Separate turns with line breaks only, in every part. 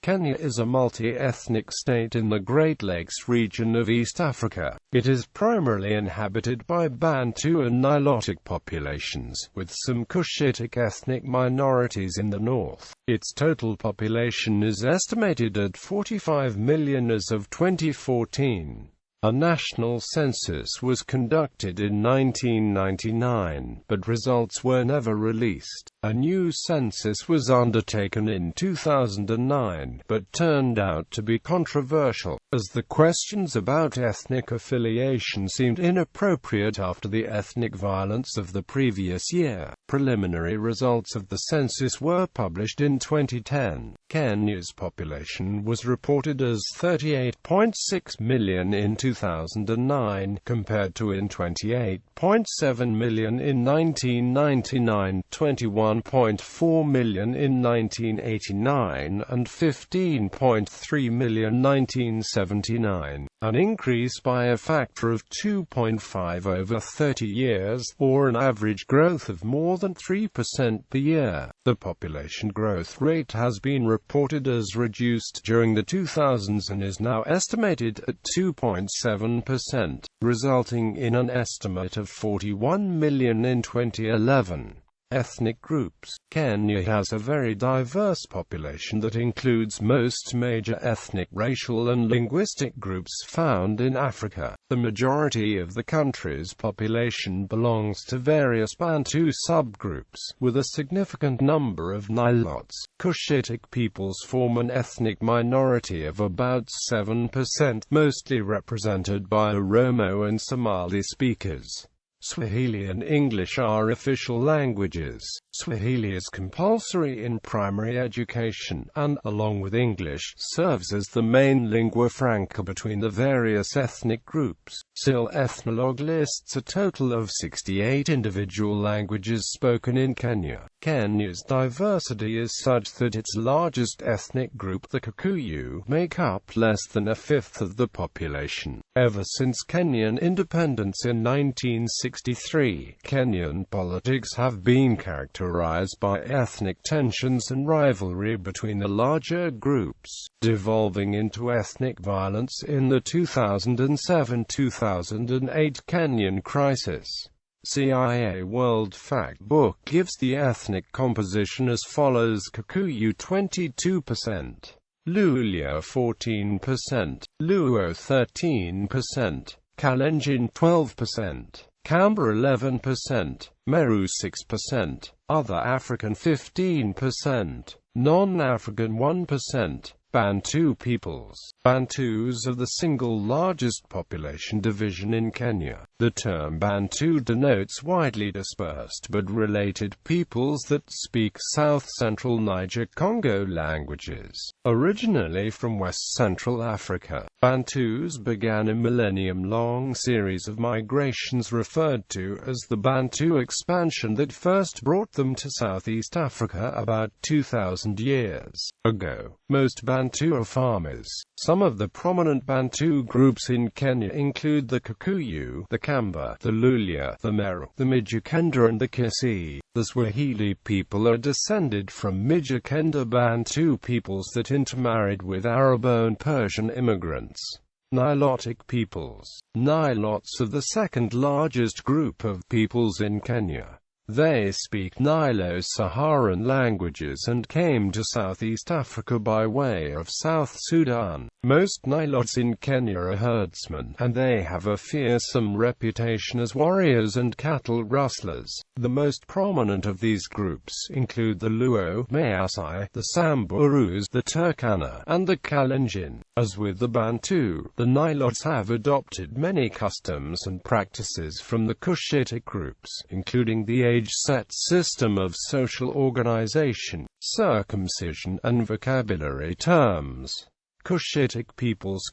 Kenya is a multi-ethnic state in the Great Lakes region of East Africa. It is primarily inhabited by Bantu and Nilotic populations, with some Cushitic ethnic minorities in the north. Its total population is estimated at 45 million as of 2014. A national census was conducted in 1999, but results were never released. A new census was undertaken in 2009, but turned out to be controversial, as the questions about ethnic affiliation seemed inappropriate after the ethnic violence of the previous year. Preliminary results of the census were published in 2010. Kenya's population was reported as 38.6 million in 2009, compared to 28.7 million in 1999, 21.4 million in 1989, and 15.3 million in 1979, an increase by a factor of 2.5 over 30 years, or an average growth of more than 3% per year. The population growth rate has been reported as reduced during the 2000s and is now estimated at 2.7%, resulting in an estimate of 41 million in 2011. Ethnic groups. Kenya has a very diverse population that includes most major ethnic, racial and linguistic groups found in Africa. The majority of the country's population belongs to various Bantu subgroups, with a significant number of Nilots. Cushitic peoples form an ethnic minority of about 7%, mostly represented by Oromo and Somali speakers. Swahili and English are official languages. Swahili is compulsory in primary education, and, along with English, serves as the main lingua franca between the various ethnic groups. SIL Ethnologue lists a total of 68 individual languages spoken in Kenya. Kenya's diversity is such that its largest ethnic group, the Kikuyu, make up less than a fifth of the population. Ever since Kenyan independence in 1963, Kenyan politics have been characterized by ethnic tensions and rivalry between the larger groups, devolving into ethnic violence in the 2007-2008 Kenyan crisis. CIA World Factbook gives the ethnic composition as follows: Kikuyu 22%, Luhya 14%, Luo 13%, Kalenjin 12%, Kamba 11%, Meru 6%, Other African 15%, Non-African 1%. Bantu peoples. Bantus are the single largest population division in Kenya. The term Bantu denotes widely dispersed but related peoples that speak south-central Niger-Congo languages. Originally from West-Central Africa, Bantus began a millennium-long series of migrations referred to as the Bantu expansion that first brought them to Southeast Africa about 2,000 years ago. Most Bantu are farmers. Some of the prominent Bantu groups in Kenya include the Kikuyu, the Kamba, the Luhya, the Meru, the Mijikenda and the Kisii. The Swahili people are descended from Mijikenda Bantu peoples that intermarried with Arabo and Persian immigrants. Nilotic peoples. Nilots are the second largest group of peoples in Kenya. They speak Nilo-Saharan languages and came to Southeast Africa by way of South Sudan. Most Nilots in Kenya are herdsmen, and they have a fearsome reputation as warriors and cattle rustlers. The most prominent of these groups include the Luo, Maasai, the Samburus, the Turkana, and the Kalenjin. As with the Bantu, the Nilots have adopted many customs and practices from the Cushitic groups, including the age-set system of social organization, circumcision, and vocabulary terms. Cushitic peoples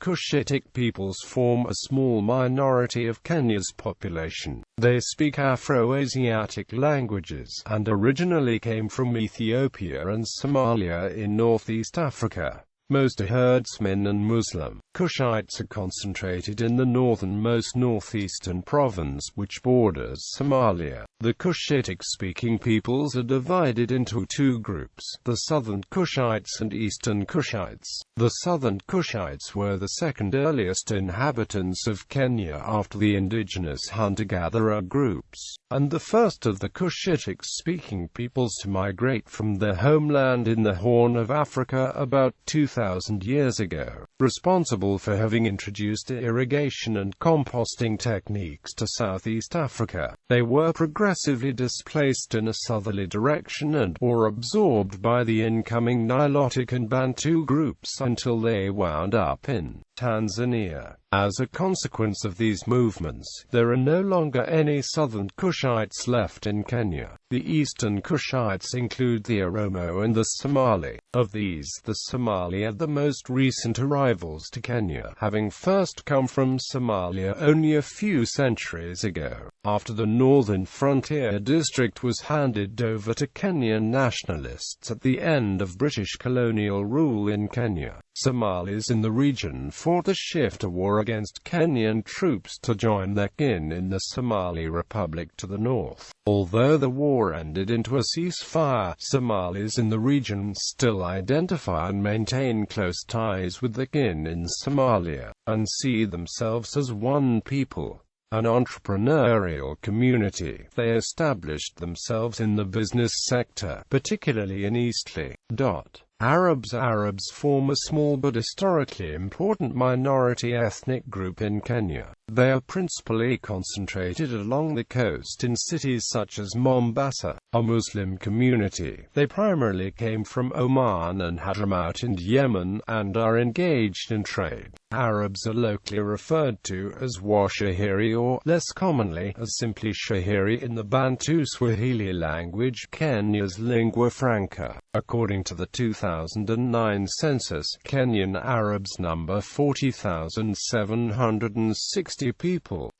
form a small minority of Kenya's population. They speak Afro-Asiatic languages, and originally came from Ethiopia and Somalia in northeast Africa. Most are herdsmen and Muslim. Cushites are concentrated in the northernmost northeastern province, which borders Somalia. The Cushitic-speaking peoples are divided into two groups, the Southern Cushites and Eastern Cushites. The Southern Cushites were the second earliest inhabitants of Kenya after the indigenous hunter-gatherer groups, and the first of the Cushitic-speaking peoples to migrate from their homeland in the Horn of Africa about 2,000 years ago, responsible for having introduced irrigation and composting techniques to Southeast Africa. They were progressively displaced in a southerly direction and/or absorbed by the incoming Nilotic and Bantu groups until they wound up in Tanzania. As a consequence of these movements, there are no longer any Southern Cushites left in Kenya. The Eastern Cushites include the Oromo and the Somali. Of these, the Somali are the most recent arrivals to Kenya, having first come from Somalia only a few centuries ago, after the Northern Frontier District was handed over to Kenyan nationalists at the end of British colonial rule in Kenya. Somalis in the region fought a shift to war against Kenyan troops to join their kin in the Somali Republic to the north. Although the war ended into a ceasefire, Somalis in the region still identify and maintain close ties with their kin in Somalia, and see themselves as one people. An entrepreneurial community, they established themselves in the business sector, particularly in East Africa.It. Arabs form a small but historically important minority ethnic group in Kenya. They are principally concentrated along the coast in cities such as Mombasa, a Muslim community. They primarily came from Oman and Hadramaut in Yemen, and are engaged in trade. Arabs are locally referred to as Washahiri or, less commonly, as simply Shahiri in the Bantu Swahili language, Kenya's lingua franca. According to the 2009 census, Kenyan Arabs number 40,760 people.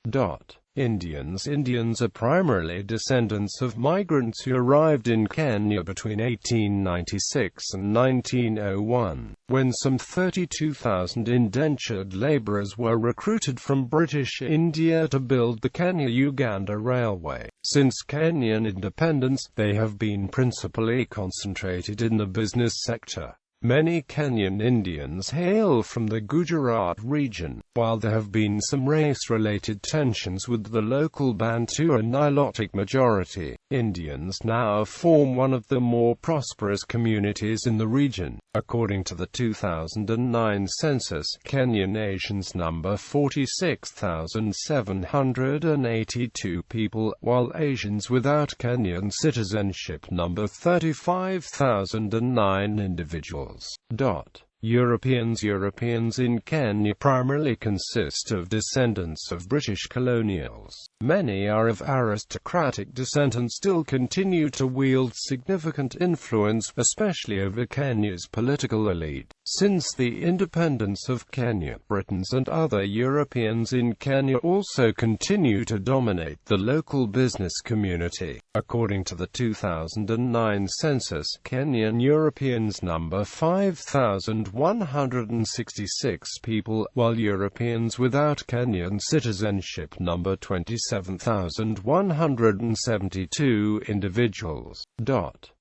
Indians are primarily descendants of migrants who arrived in Kenya between 1896 and 1901, when some 32,000 indentured laborers were recruited from British India to build the Kenya-Uganda Railway. Since Kenyan independence, they have been principally concentrated in the business sector. Many Kenyan Indians hail from the Gujarat region, while there have been some race-related tensions with the local Bantu and Nilotic majority. Indians now form one of the more prosperous communities in the region. According to the 2009 census, Kenyan Asians number 46,782 people, while Asians without Kenyan citizenship number 35,009 individuals. Europeans in Kenya primarily consist of descendants of British colonials. Many are of aristocratic descent and still continue to wield significant influence, especially over Kenya's political elite. Since the independence of Kenya, Britons and other Europeans in Kenya also continue to dominate the local business community. According to the 2009 census, Kenyan Europeans number 5,166 people, while Europeans without Kenyan citizenship number 27,172 individuals.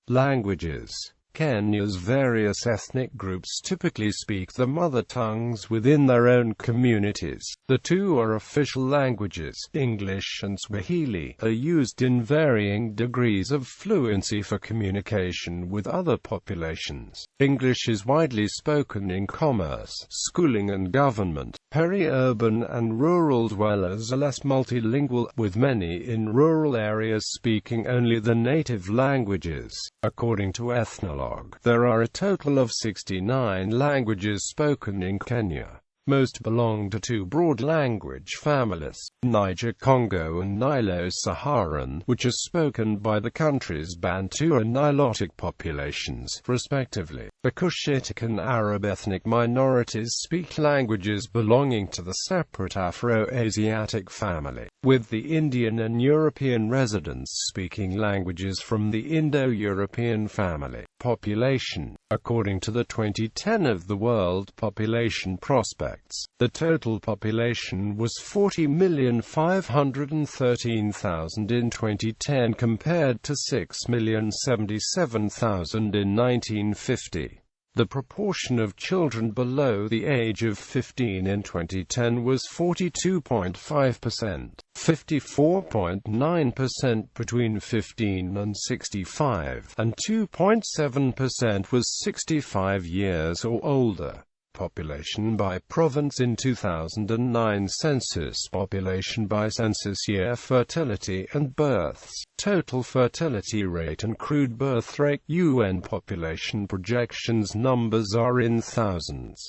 Languages. Kenya's various ethnic groups typically speak the mother tongues within their own communities. The two are official languages. English and Swahili are used in varying degrees of fluency for communication with other populations. English is widely spoken in commerce, schooling and government. Peri-urban and rural dwellers are less multilingual, with many in rural areas speaking only the native languages. According to Ethnologue, there are a total of 69 languages spoken in Kenya. Most belong to two broad language families, Niger-Congo and Nilo-Saharan, which are spoken by the country's Bantu and Nilotic populations, respectively. The Cushitic and Arab ethnic minorities speak languages belonging to the separate Afro-Asiatic family, with the Indian and European residents speaking languages from the Indo-European family. Population. According to the 2010 of the World Population Prospects, the total population was 40,513,000 in 2010 compared to 6,077,000 in 1950. The proportion of children below the age of 15 in 2010 was 42.5%, 54.9% between 15 and 65, and 2.7% was 65 years or older. Population by province in 2009 census. Population by census year. Fertility and births. Total fertility rate and crude birth rate. UN population projections. Numbers are in thousands.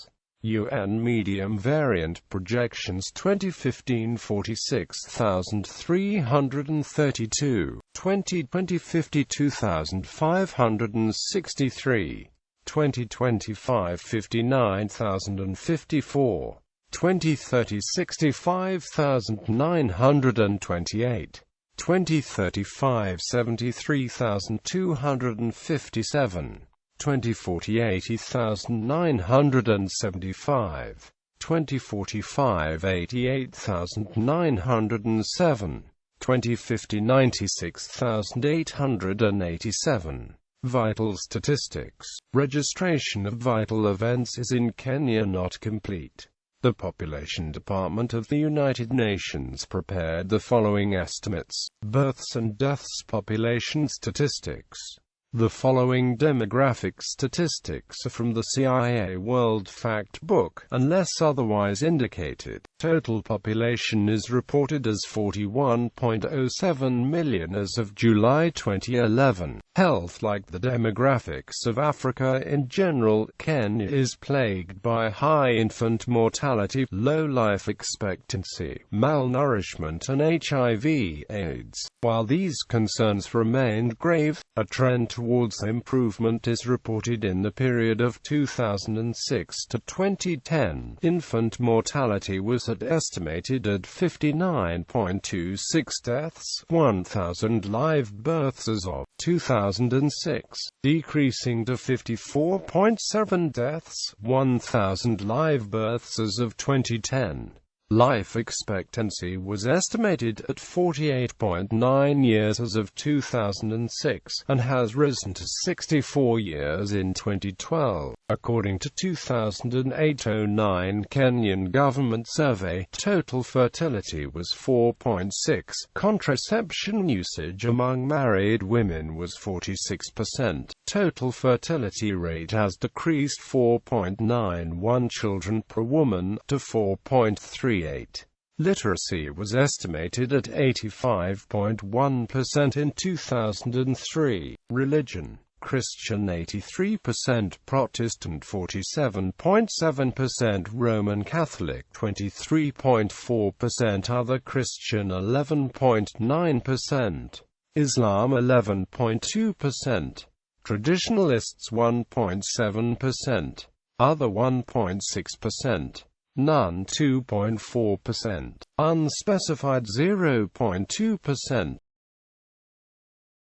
UN medium variant projections 2015 46,332, 2020 52,563. 2025 59,054, 2030 65,928, 2035 73,257, 2040 80,975, 2045 88,907, 2050 96,887. Vital statistics. Registration of vital events is in Kenya not complete. The Population Department of the United Nations prepared the following estimates: births and deaths. Population statistics. The following demographic statistics are from the CIA World Fact Book, unless otherwise indicated. Total population is reported as 41.07 million as of July 2011. Health. Like the demographics of Africa in general, Kenya is plagued by high infant mortality, low life expectancy, malnourishment and HIV/AIDS. While these concerns remained grave, a trend towards improvement is reported in the period of 2006 to 2010. Infant mortality was estimated at 59.26 deaths, 1,000 live births as of 2006, decreasing to 54.7 deaths, 1,000 live births as of 2010. Life expectancy was estimated at 48.9 years as of 2006, and has risen to 64 years in 2012. According to 2008-09 Kenyan government survey, total fertility was 4.6. Contraception usage among married women was 46%. Total fertility rate has decreased 4.91 children per woman to 4.38. Literacy was estimated at 85.1% in 2003. Religion: Christian 83%, Protestant 47.7%, Roman Catholic 23.4%, other Christian 11.9%, Islam 11.2%, Traditionalists 1.7%, other 1.6%, none 2.4%, unspecified 0.2%.